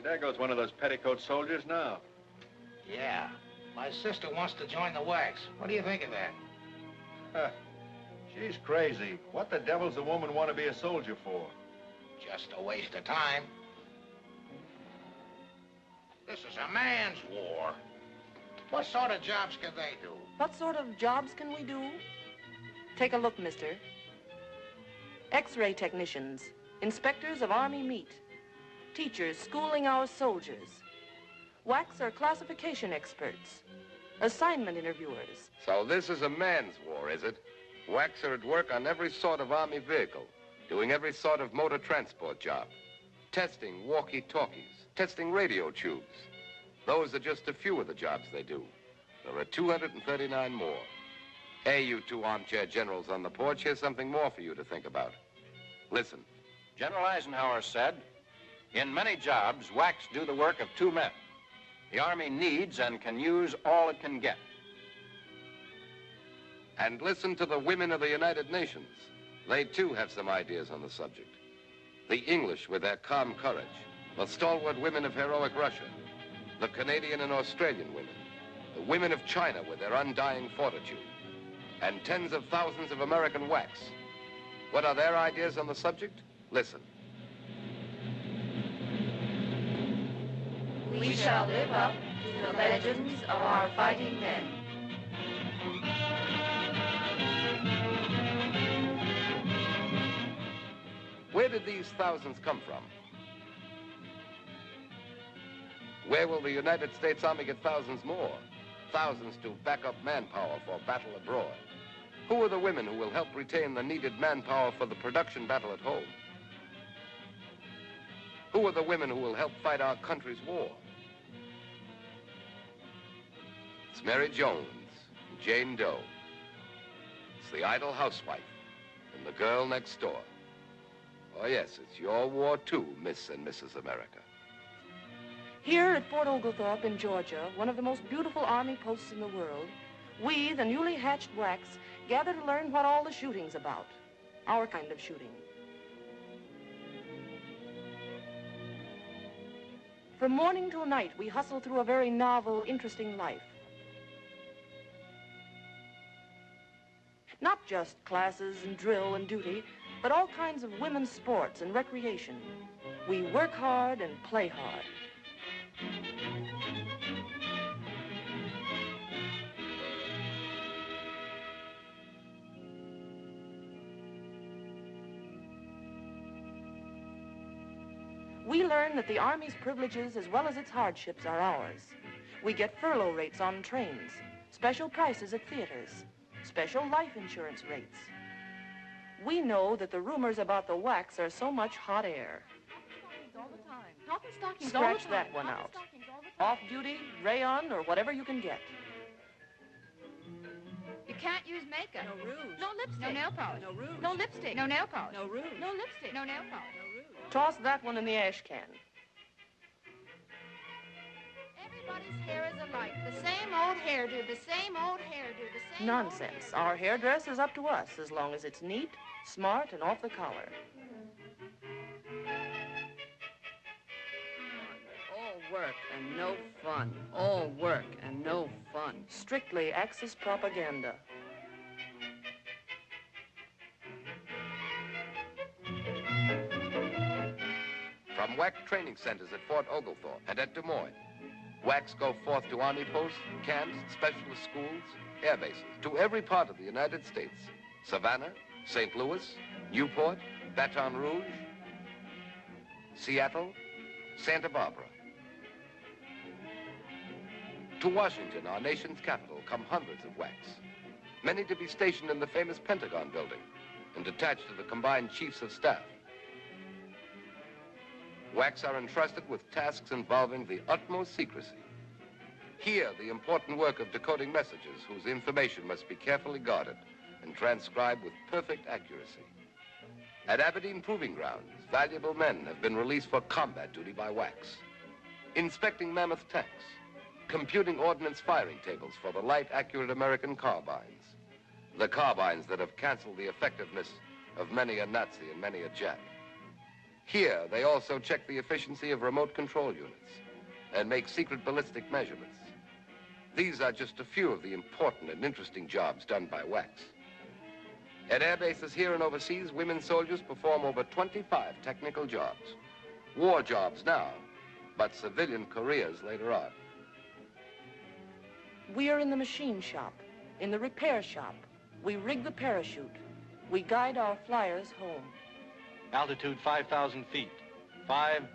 there goes one of those petticoat soldiers now. Yeah. My sister wants to join the wax. What do you think of that? Huh. She's crazy. What the devil's a woman want to be a soldier for? Just a waste of time. This is a man's war. What sort of jobs can they do? What sort of jobs can we do? Take a look, mister. X-ray technicians, inspectors of Army meat, teachers schooling our soldiers, wax or classification experts, assignment interviewers. So this is a man's war, is it? Wax are at work on every sort of Army vehicle, doing every sort of motor transport job, testing walkie-talkies, testing radio tubes. Those are just a few of the jobs they do. There are 239 more. Hey, you two armchair generals on the porch, here's something more for you to think about. Listen. General Eisenhower said, in many jobs, wax do the work of two men. The Army needs and can use all it can get. And listen to the women of the United Nations. They, too, have some ideas on the subject. The English with their calm courage, the stalwart women of heroic Russia, the Canadian and Australian women, the women of China with their undying fortitude, and tens of thousands of American wax. What are their ideas on the subject? Listen. We shall live up to the legends of our fighting men. Where did these thousands come from? Where will the United States Army get thousands more? Thousands to back up manpower for battle abroad. Who are the women who will help retain the needed manpower for the production battle at home? Who are the women who will help fight our country's war? It's Mary Jones, and Jane Doe. It's the idle housewife and the girl next door. Oh, yes, it's your war, too, Miss and Mrs. America. Here at Fort Oglethorpe in Georgia, one of the most beautiful Army posts in the world, we, the newly hatched wax, gather to learn what all the shooting's about. Our kind of shooting. From morning till night, we hustle through a very novel, interesting life. Not just classes and drill and duty, but all kinds of women's sports and recreation. We work hard and play hard. We learn that the Army's privileges as well as its hardships are ours. We get furlough rates on trains, special prices at theaters, special life insurance rates. We know that the rumors about the wax are so much hot air. All the time. Talking stockings Scratch that one out. Off-duty, rayon, or whatever you can get. You can't use makeup. No rouge. No lipstick. No nail polish. No rouge. No lipstick. No nail polish. No rouge. No lipstick. No nail polish. No rouge. Toss that one in the ash can. Everybody's hair is alike. The same old hairdo, the same old hairdo, the same Nonsense. Our hairdress is up to us as long as it's neat, smart, and off the collar. All work and no fun. All work and no fun. Strictly Axis propaganda. From WAC training centers at Fort Oglethorpe and at Des Moines, WACs go forth to Army posts, camps, specialist schools, air bases, to every part of the United States. Savannah, St. Louis, Newport, Baton Rouge, Seattle, Santa Barbara. To Washington, our nation's capital, come hundreds of WACs, many to be stationed in the famous Pentagon building and attached to the combined chiefs of staff. WACs are entrusted with tasks involving the utmost secrecy. Here, the important work of decoding messages whose information must be carefully guarded and transcribed with perfect accuracy. At Aberdeen Proving Grounds, valuable men have been released for combat duty by WACs, inspecting mammoth tanks, computing ordnance firing tables for the light, accurate American carbines, the carbines that have canceled the effectiveness of many a Nazi and many a Jap. Here, they also check the efficiency of remote control units and make secret ballistic measurements. These are just a few of the important and interesting jobs done by WACs. At air bases here and overseas, women soldiers perform over 25 technical jobs. War jobs now, but civilian careers later on. We are in the machine shop, in the repair shop. We rig the parachute. We guide our flyers home. Altitude 5,000 feet, 5000.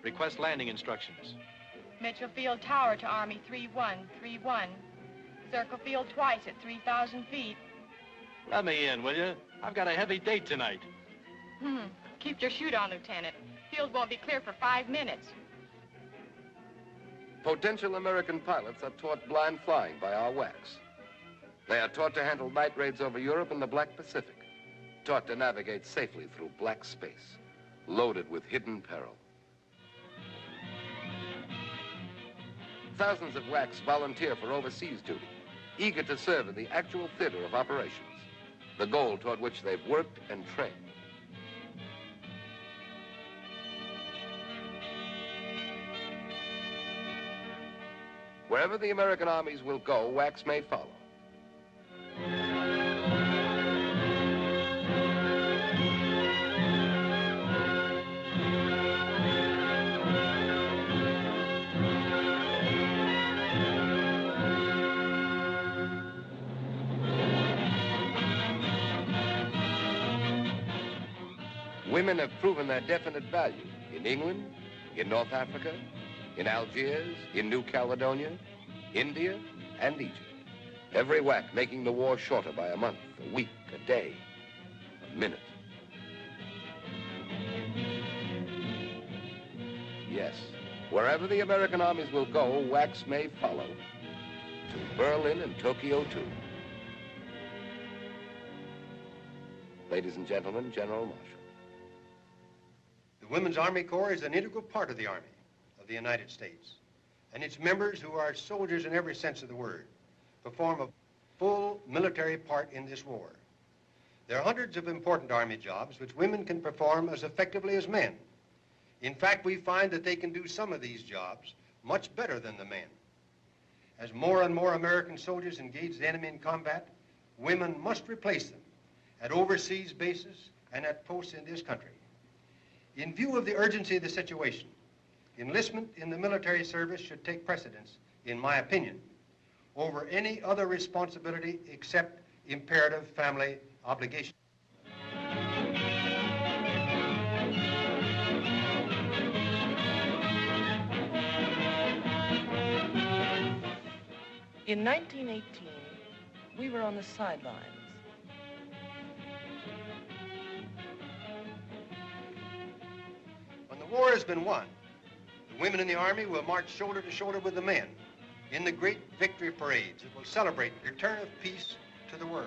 Request landing instructions. Mitchell Field Tower to Army 3131. Circle field twice at 3,000 feet. Let me in, will you? I've got a heavy date tonight. Keep your chute on, Lieutenant. Field won't be clear for 5 minutes. Potential American pilots are taught blind flying by our WACs. They are taught to handle night raids over Europe and the Black Pacific, taught to navigate safely through black space, loaded with hidden peril. Thousands of WACs volunteer for overseas duty, eager to serve in the actual theater of operations, the goal toward which they've worked and trained. Wherever the American armies will go, WACs may follow. Women have proven their definite value in England, in North Africa, in Algiers, in New Caledonia, India, and Egypt. Every WAC making the war shorter by a month, a week, a day, a minute. Yes, wherever the American armies will go, WACs may follow. To Berlin and Tokyo, too. Ladies and gentlemen, General Marshall. The Women's Army Corps is an integral part of the Army of the United States, and its members, who are soldiers in every sense of the word, perform a full military part in this war. There are hundreds of important Army jobs which women can perform as effectively as men. In fact, we find that they can do some of these jobs much better than the men. As more and more American soldiers engage the enemy in combat, women must replace them at overseas bases and at posts in this country. In view of the urgency of the situation, enlistment in the military service should take precedence, in my opinion, over any other responsibility except imperative family obligation. In 1918, we were on the sidelines. When the war has been won, the women in the Army will march shoulder to shoulder with the men in the great victory parades that will celebrate the return of peace to the world.